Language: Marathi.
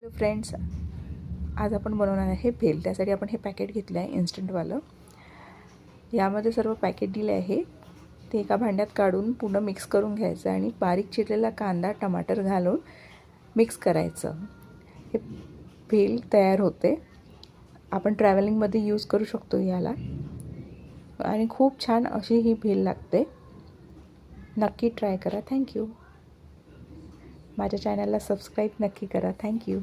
फ्रेंड्स, आज आपण बनवणार आहे भेल. त्यासाठी आपण हे पॅकेट घेतलं आहे इन्स्टंटवालं. यामध्ये सर्व पॅकेट दिले आहे. ते एका भांड्यात काढून पूर्ण मिक्स करून घ्यायचं आणि बारीक चिरलेला कांदा टमाटर घालून मिक्स करायचं. हे भेल तयार होते. आपण ट्रॅव्हलिंगमध्ये यूज करू शकतो याला आणि खूप छान अशी ही भेल लागते. नक्की ट्राय करा. थँक्यू. माझ्या चॅनलला सबस्क्राईब नक्की करा. थँक्यू.